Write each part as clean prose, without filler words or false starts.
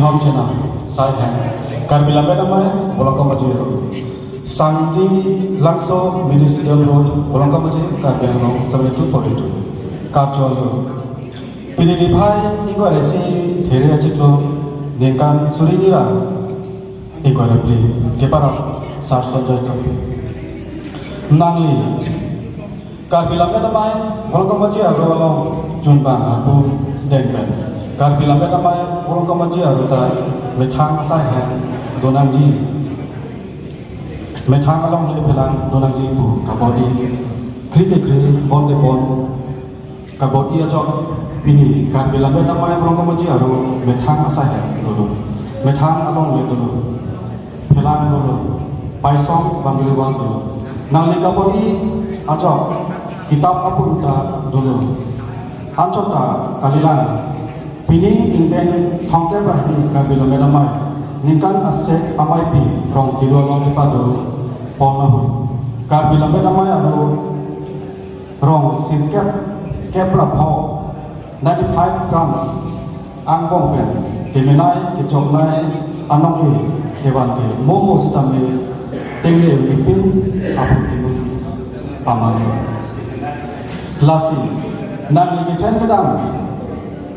hom chena sai hai karbila bedamai bolongka majiro Santi Langso Ministerial Road Bolongka majiro karbila no 7242 karjolo pilih bhai inquiresi there achitlo nengkan surinira inquiry pli kepara sarso jaito nangli karbila bedamai bolongka majiro along junban apu dengben karbila bedamai bolongka majiro ta methang asai hai donangji methang along le pelang donangji bu kabodi krite kri bonde bon kabodi ajok pini karbila bedamai bolongka majiro methang asai hai dulu methang along le dulu pelang dulu paisong bangluwan dulu nangli kabodi ajok kitab apunta dulu anjota kalilan pining inden thongke brahmi karbila bedamai ningkan asek amai pi rong tilo long padu ponahu karbila bedamai aro rong sinkep kepra pho 95 grams angbong pen kemenai kechoknai anong e kewan ke momo sitame tenge mipin apun kinus pamani lasi nang ligiten kedang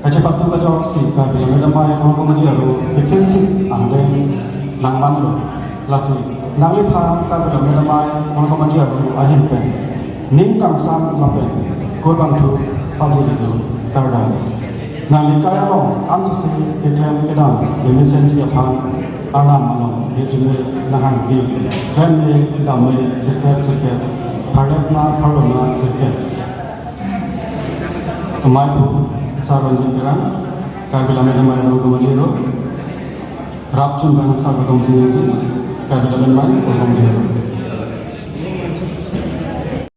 kacepat tu kajok si karbila bedamai bolongka majiro ketentin andeng nang mando lasi nang lipham karbila bedamai bolongka majiro ahin pen ning kangsam lapen korbang tu pajili tu kardang nang likaya long anju si ketren kedang demesen ji apang anam long yejune nahang bi remme damai seket pharapna pharona seket Maipu sarwanjin terang karbila bedamai bolongka majiro rapchun bang sarwadong sinitu karbila bedamai bolongka majiro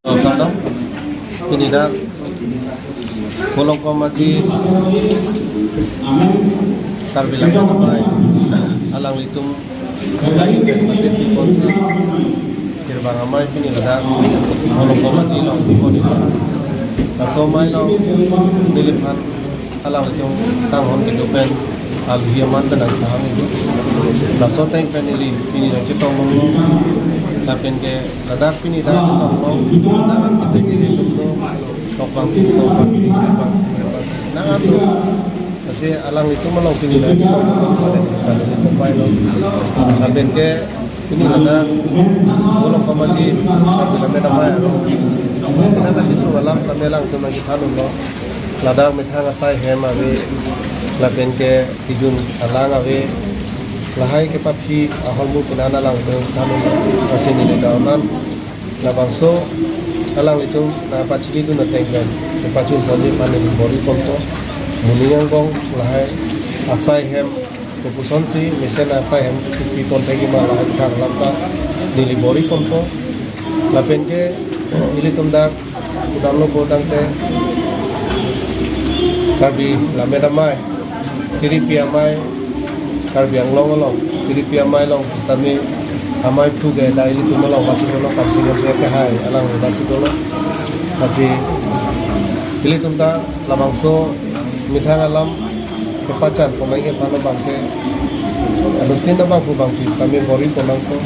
kadang ini dah bolongka majiro karbila bedamai alang litum lagi berbagai dikonsi kirbang amai pini ladang bolongka majiro koni so mai lo diliphan alang litum tang hon ke dopen al hiaman dan sahang itu la so teng penili pini lang kitong mo tapen ke ladak pini da kitong mo nangan kita itu topang bang nangan tu kasi alang itu malong pini lang kitong mo kada itu pai lo tapen ke pini ladak bolongka majiro karbila bedamai kita tak isu alam kamelang tu lagi tanun lo ladang methang asai hem ave lapen ke tijun alang ave lahai ke papi aholmu kinana lang tu tanun asini le daunan na bangso alang itu na pachili tu na tengben ke pachun boli panen bori komto muningang bong lahai asai hem kepuson si mesen asai hem pi kon tegi ma lahai thang lamta nili bori komto lapen ke ili tumdak udang lo bodang te karbi lamedamai kiri piamai karbi ang long kiri piamai long stami amai puge da ili tumalo masih lo kapsingan se ke hai alang masih dolo masih ili tumda lamangso mithang alam kepacan pemain ke pano bangke anu tinda bangku bangki stami bori ponang ko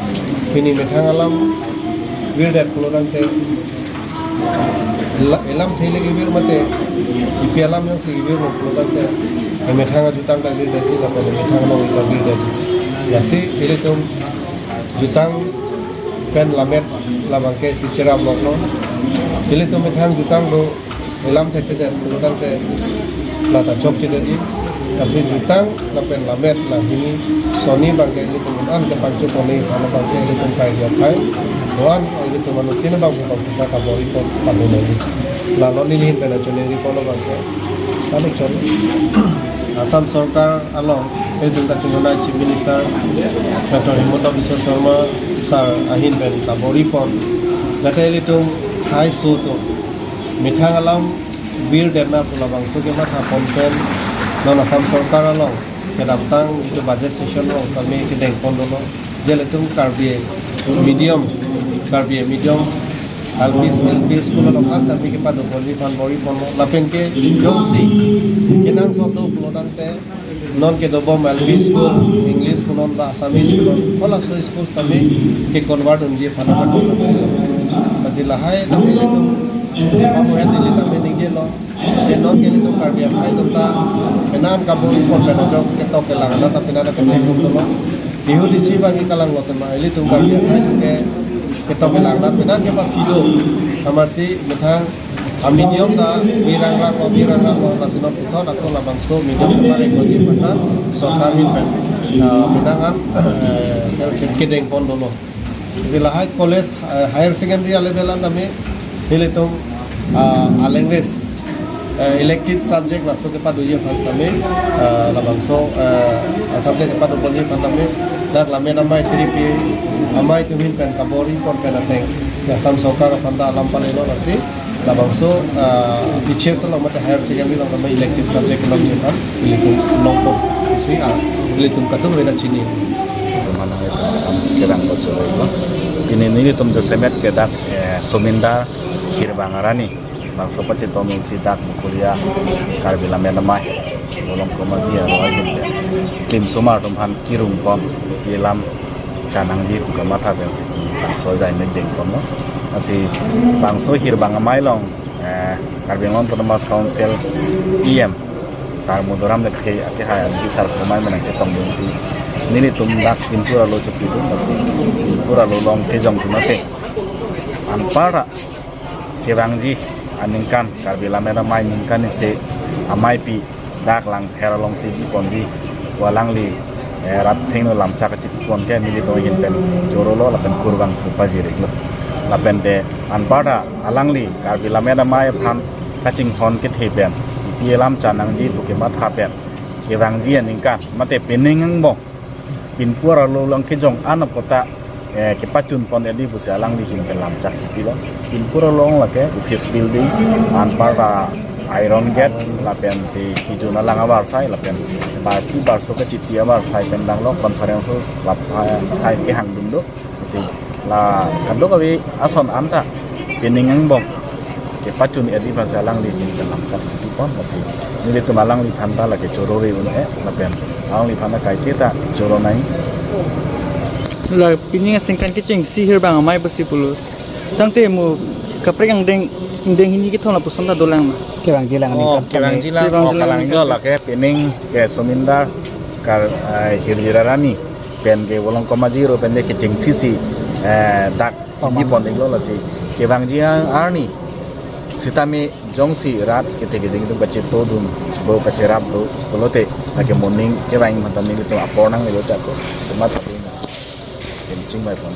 kini mithang alam wirdat kulodang te elam thele ke wir mate ipialam yang si wir mo kulodang te methanga jutang da wir dati la pone methanga no ita wir dati yasi ile tum jutang pen lamet lamang ke si ceram lokno ile tum methang jutang do elam the te kulodang te la ta chok che dati kasi jutang la pen lamet la hini soni bangke ile tum an ke pangcho pone ana bangke ile tum kai dia kai doan ile tum anu tin bang kita kabori ko padone la lo nilin pena chone ri kono bangke tale chon Assam Sarkar along edun ta chunona Chief Minister Dr. Himanta Biswa Sharma sar ahin pen kabori pon jate ile tum hai so to mithang alam bir derna pula bang so ke ma pon pen non Assam Sarkar along kedaptang itu budget session lo sami ke deng pon lo jele tum karbi medium LPS ko lo asa mi ke pado boli fan bori pon la pen ke jong si kenang so to pulodang te non ke dobom LP school English non ba Assamese non ola so schools tami ke convert unji phana ka ko kasi lahai tami le tum kamu yang dili tami nige lo je non ke le tum kardia khai tum ta penam ka bo kon pena jok ke to ke lagana ta pena ka te tum lo dihu disi bagi kalang lo tum eli tum kardia khai tum ke to ke lagana pena ke pa pido amasi muthang medium da birang ko nasional puton atau labang so medium kemarin bagi benar sokar hinpen pinangan kedeng pon dulu silahai college higher secondary level kami hitung language elective subject masuk ke pada ujian pas kami labang so subject ke pada ujian pas kami dak lame namai 3P amai tu hinpen kabori kon penateng ya sam sokar panda alam palelo nasi labang so piche sala mate higher secondary lang namai elective subject lang yun kan ilitung longpon si ilitung katu weda chini mana itu kerang bocor itu ini tum semet kedak sominda hirbangarani bang sopat citom sidak kuliah karbila menamai bolong komadi ya wajib tim sumar tumhan kirung pom ilam canangji kukamata bensi so jai medeng kono asi bangso hirbang amai long karbingon tomas council em sar mudoram de ke hai anti sar komai menang cetom bensi nini tum dak impura lo cepi tu asi impura lo long ke jong tumate anpara kirangji aningkan karbila mera mai ningkan se amai pi dak lang hera long si ponji walang li rat thing no lam chak chip pon ke nili to yin pen jorolo la pen kurwang thupa jire lo la pen de anpara alangli karbila mera mai phan kaching hon ke theben pi lam chanang ji buke ma tha pen kirangji aningkan mate peningang bo pin pura lo long ke jong anapota ke pacun pon edi bu salang di him lam chak sipi lo pin pura long la ke office building anpara iron gate la pen si kijuna lang awar sai la pen ba ti bar so ke chiti awar sai pen dang lo conference la hai ke hang dum do si la kando ka wi ason anta peningang bong ke pacun edi ba salang di him lam chak sipi pon si ni tu malang li thanda la ke chorori un la pen ang li phana kai ke ta choronai la pininga singkan kicing si hirbang amai besi pulus tangte mu kaprek yang deng hini ki thona pusanda dolang ma kirang jilang kalang jo la ke pining ke sominda kar hirjirarani pen ke wolong komaji ro pen ke kicing sisi dak ni pon ding lo la si kirang jiang arni sitami jongsi rat kete geding itu bace to dum bo kacerap do kolote ake morning ke baing matan ni to apornang lo chako tomat kencing mai pon